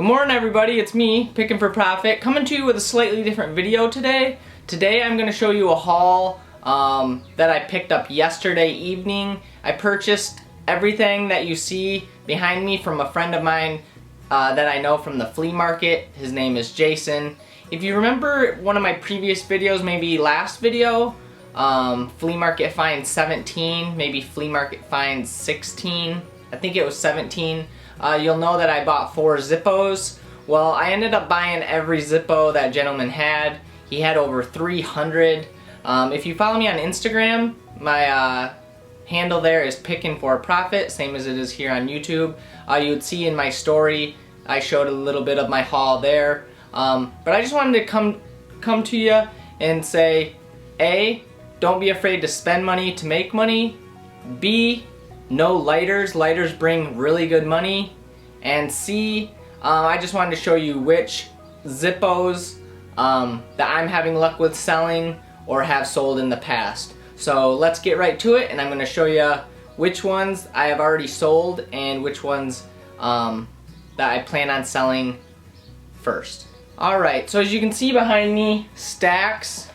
morning everybody, it's me, Pickin for Profit, coming to you with a slightly different video today. Today I'm going to show you a haul that I picked up yesterday evening. I purchased everything that you see behind me from a friend of mine that I know from the flea market. His name is Jason. If you remember one of my previous videos, maybe last video, flea market finds 17, maybe flea market finds 16, I think it was 17. You'll know that I bought 4 Zippos. Well, I ended up buying every Zippo that gentleman had. He had over 300. If you follow me on Instagram, my handle there is Pickin for Profit, same as it is here on YouTube. You would see in my story, I showed a little bit of my haul there. But I just wanted to come to you and say, A, don't be afraid to spend money to make money. B, no lighters. Lighters bring really good money. And C, I just wanted to show you which Zippos that I'm having luck with selling or have sold in the past. So let's get right to it, and I'm going to show you which ones I have already sold and which ones that I plan on selling first. Alright, so as you can see behind me, stacks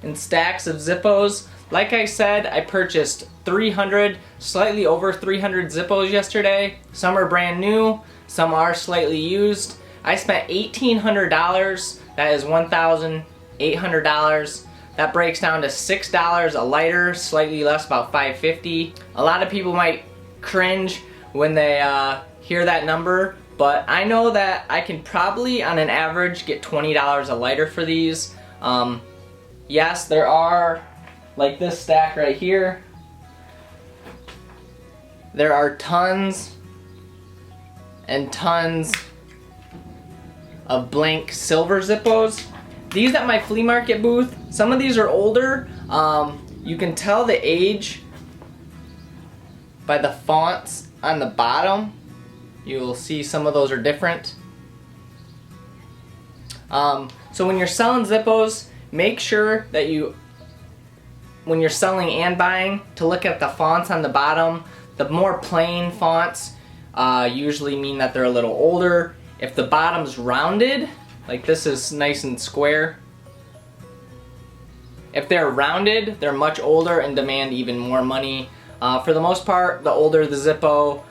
and stacks of Zippos. Like I said, I purchased 300, slightly over 300 Zippos yesterday. Some are brand new, some are slightly used. I spent $1,800, that is $1,800. That breaks down to $6 a lighter, slightly less, about $5.50. A lot of people might cringe when they hear that number, but I know that I can probably, on an average, get $20 a lighter for these. Yes, there are, like this stack right here, there are tons and tons of blank silver Zippos. These at my flea market booth, some of these are older. You can tell the age by the fonts on the bottom. You'll see some of those are different. So when you're selling Zippos, make sure that when you're selling and buying, to look at the fonts on the bottom. The more plain fonts usually mean that they're a little older. If the bottom's rounded, like this is nice and square, if they're rounded, they're much older and demand even more money. For the most part, the older the Zippo,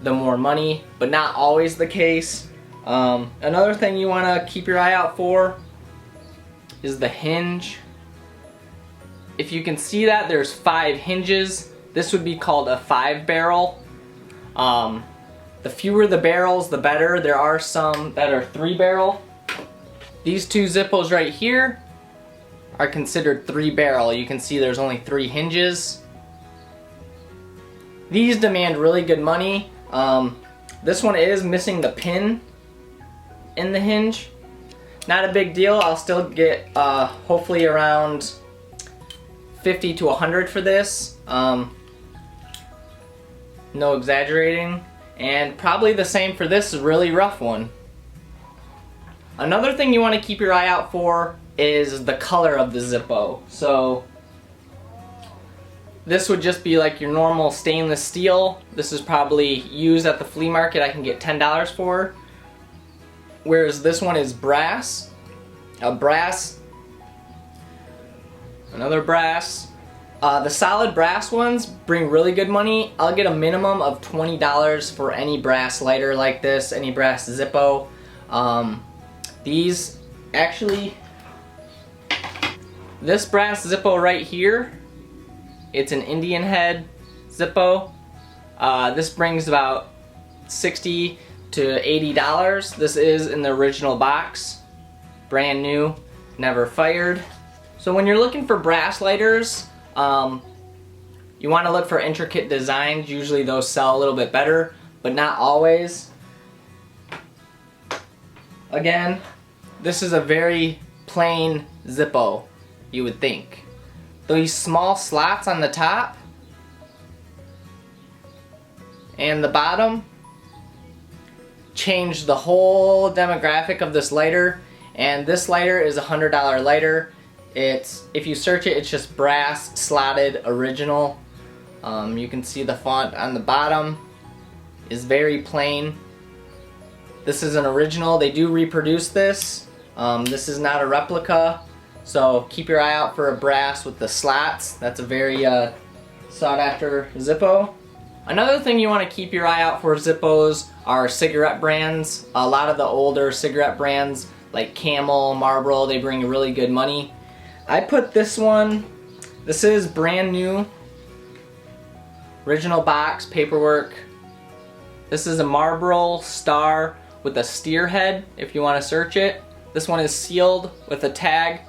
the more money, but not always the case. Another thing you want to keep your eye out for is the hinge. If you can see that, there's 5 hinges. This would be called a 5-barrel. The fewer the barrels, the better. There are some that are 3-barrel. These 2 Zippos right here are considered 3-barrel. You can see there's only 3 hinges. These demand really good money. This one is missing the pin in the hinge. Not a big deal. I'll still get hopefully around 50 to 100 for this. No exaggerating. And probably the same for this really rough one. Another thing you want to keep your eye out for is the color of the Zippo. So this would just be like your normal stainless steel. This is probably used at the flea market. I can get $10 for. Whereas this one is brass. Another brass. The solid brass ones bring really good money. I'll get a minimum of $20 for any brass lighter like this, any brass Zippo. These, actually, this brass Zippo right here, it's an Indian head Zippo. This brings about $60 to $80. This is in the original box, brand new, never fired. So when you're looking for brass lighters, you want to look for intricate designs. Usually those sell a little bit better, but not always. Again, this is a very plain Zippo, you would think. These small slots on the top and the bottom change the whole demographic of this lighter. And this lighter is a $100 lighter. If you search it, it's just brass slotted original. You can see the font on the bottom is very plain. This is an original. They do reproduce this. This is not a replica, so keep your eye out for a brass with the slats. That's a very sought after Zippo. Another thing you want to keep your eye out for Zippos are cigarette brands. A lot of the older cigarette brands like Camel, Marlboro, they bring really good money. I put this one, this is brand new, original box, paperwork. This is a Marlboro Star with a steer head, if you want to search it. This one is sealed with a tag.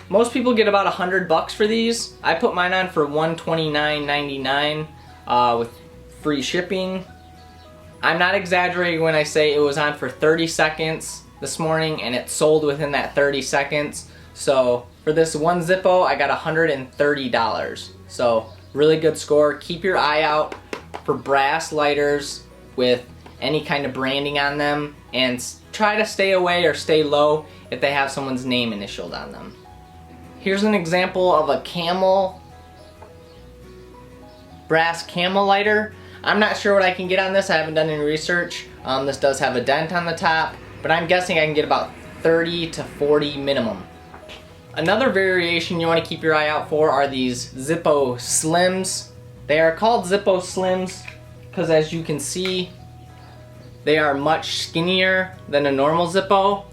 Most people get about $100 for these. I put mine on for $129.99 with free shipping. I'm not exaggerating when I say it was on for 30 seconds this morning and it sold within that 30 seconds. So for this one Zippo, I got $130. So really good score. Keep your eye out for brass lighters with any kind of branding on them, and try to stay away or stay low if they have someone's name initialed on them. Here's an example of a Camel, brass Camel lighter. I'm not sure what I can get on this. I haven't done any research. This does have a dent on the top, but I'm guessing I can get about 30 to 40 minimum. Another variation you want to keep your eye out for are these Zippo Slims. They are called Zippo Slims because, as you can see, they are much skinnier than a normal Zippo.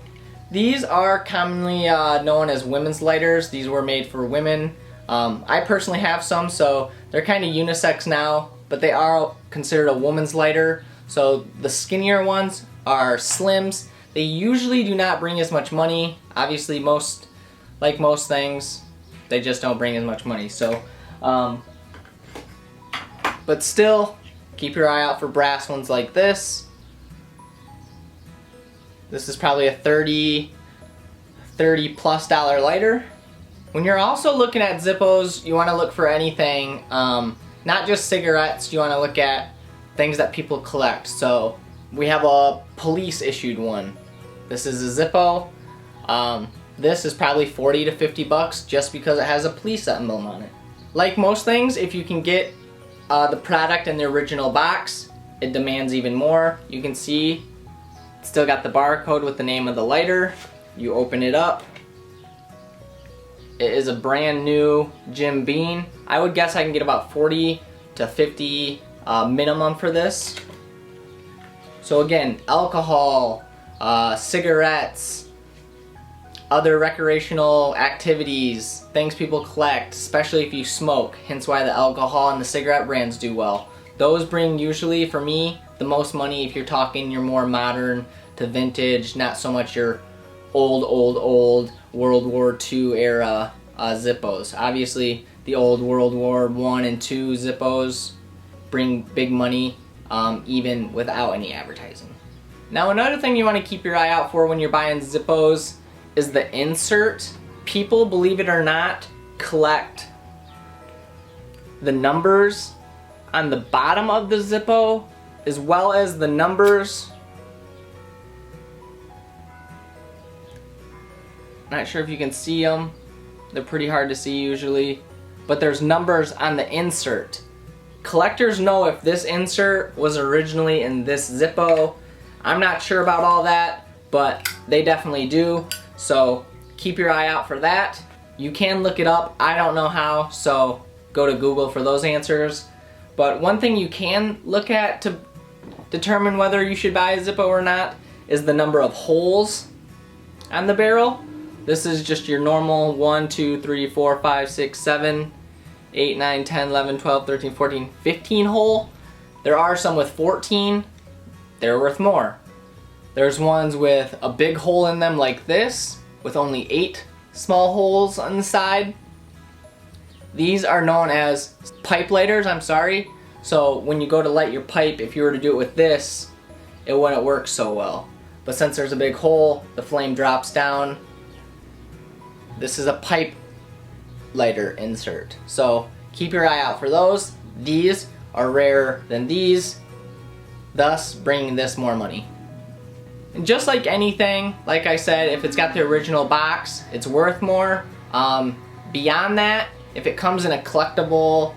These are commonly known as women's lighters. These were made for women. I personally have some, so they're kind of unisex now, but they are considered a woman's lighter. So the skinnier ones are Slims. They usually do not bring as much money. Obviously, like most things, they just don't bring as much money. So, but still, keep your eye out for brass ones like this. This is probably a $30+ lighter. When you're also looking at Zippos, you want to look for anything, not just cigarettes. You want to look at things that people collect. So we have a police issued one. This is a Zippo. This is probably 40 to 50 bucks just because it has a police emblem on it. Like most things, if you can get the product in the original box, it demands even more. You can see it's still got the barcode with the name of the lighter. You open it up. It is a brand new Jim Beam. I would guess I can get about 40 to 50 minimum for this. So again, alcohol, cigarettes, other recreational activities, things people collect, especially if you smoke, hence why the alcohol and the cigarette brands do well. Those bring usually, for me, the most money if you're talking your more modern to vintage, not so much your old World War II era Zippos. Obviously, the old World War I and II Zippos bring big money even without any advertising. Now, another thing you want to keep your eye out for when you're buying Zippos is the insert. People, believe it or not, collect the numbers on the bottom of the Zippo as well as the numbers. Not sure if you can see them. They're pretty hard to see usually, but there's numbers on the insert. Collectors know if this insert was originally in this Zippo. I'm not sure about all that, but they definitely do. So keep your eye out for that. You can look it up. I don't know how, so go to Google for those answers. But one thing you can look at to determine whether you should buy a Zippo or not is the number of holes on the barrel. This is just your normal 1, 2, 3, 4, 5, 6, 7, 8, 9, 10, 11, 12, 13, 14, 15 hole. There are some with 14. They're worth more. There's ones with a big hole in them like this, with only 8 small holes on the side. These are known as pipe lighters, I'm sorry. So when you go to light your pipe, if you were to do it with this, it wouldn't work so well. But since there's a big hole, the flame drops down. This is a pipe lighter insert. So keep your eye out for those. These are rarer than these, thus bringing this more money. And just like anything, like I said, if it's got the original box, it's worth more. Beyond that, if it comes in a collectible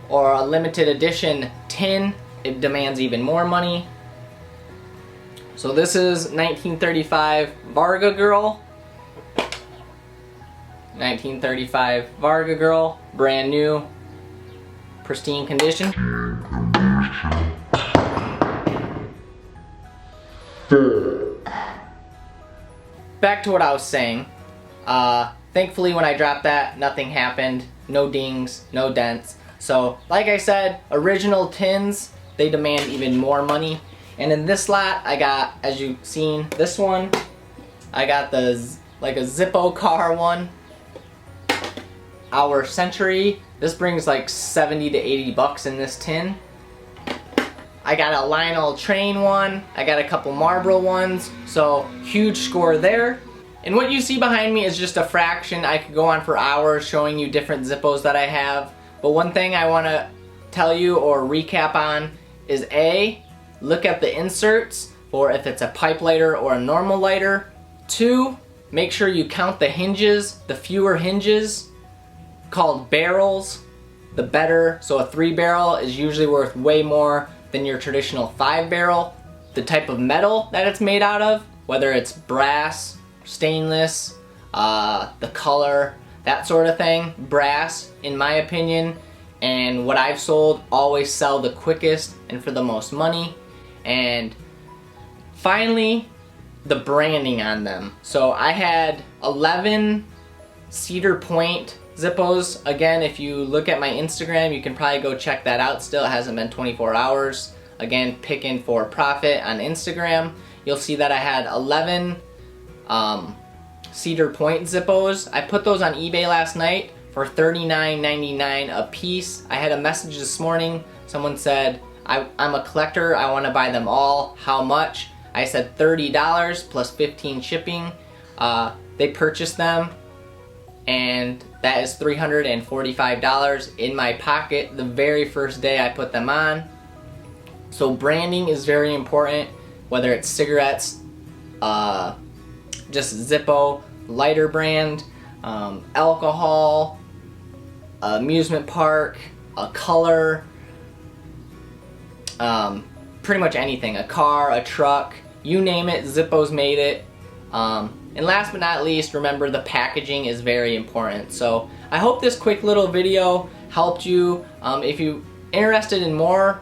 or a limited edition tin, it demands even more money. So this is 1935 Varga Girl. 1935 Varga Girl, brand new, pristine condition. Back to what I was saying. Thankfully when I dropped that, nothing happened. No dings, no dents. So like I said, original tins, they demand even more money. And in this lot, I got, as you've seen, this one. I got like a Zippo car one. Our Century, this brings like 70 to 80 bucks in this tin. I got a Lionel Train one. I got a couple Marlboro ones. So huge score there. And what you see behind me is just a fraction. I could go on for hours showing you different Zippos that I have. But one thing I want to tell you or recap on is A, look at the inserts for if it's a pipe lighter or a normal lighter. 2, make sure you count the hinges. The fewer hinges, called barrels, the better. So a 3 barrel is usually worth way more than your traditional 5 barrel. The type of metal that it's made out of, whether it's brass, stainless, the color, that sort of thing. Brass, in my opinion, and what I've sold, always sell the quickest and for the most money. And finally, the branding on them. So I had 11 Cedar Point Zippos. Again, if you look at my Instagram, you can probably go check that out still. It hasn't been 24 hours. Again, Pickin for Profit on Instagram. You'll see that I had 11 Cedar Point Zippos. I put those on eBay last night for $39.99 a piece. I had a message this morning. Someone said, I'm a collector, I want to buy them all. How much? I said $30 plus 15 shipping. They purchased them, and that is $345 in my pocket the very first day I put them on. So branding is very important, whether it's cigarettes, just Zippo, lighter brand, alcohol, amusement park, a color, pretty much anything, a car, a truck, you name it, Zippo's made it. And last but not least, remember the packaging is very important. So I hope this quick little video helped you. If you're interested in more,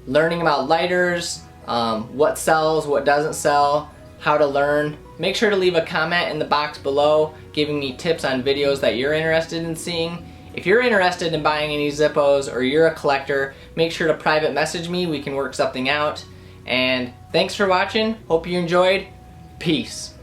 learning about lighters, what sells, what doesn't sell, how to learn, make sure to leave a comment in the box below giving me tips on videos that you're interested in seeing. If you're interested in buying any Zippos or you're a collector, make sure to private message me. We can work something out. And thanks for watching. Hope you enjoyed. Peace.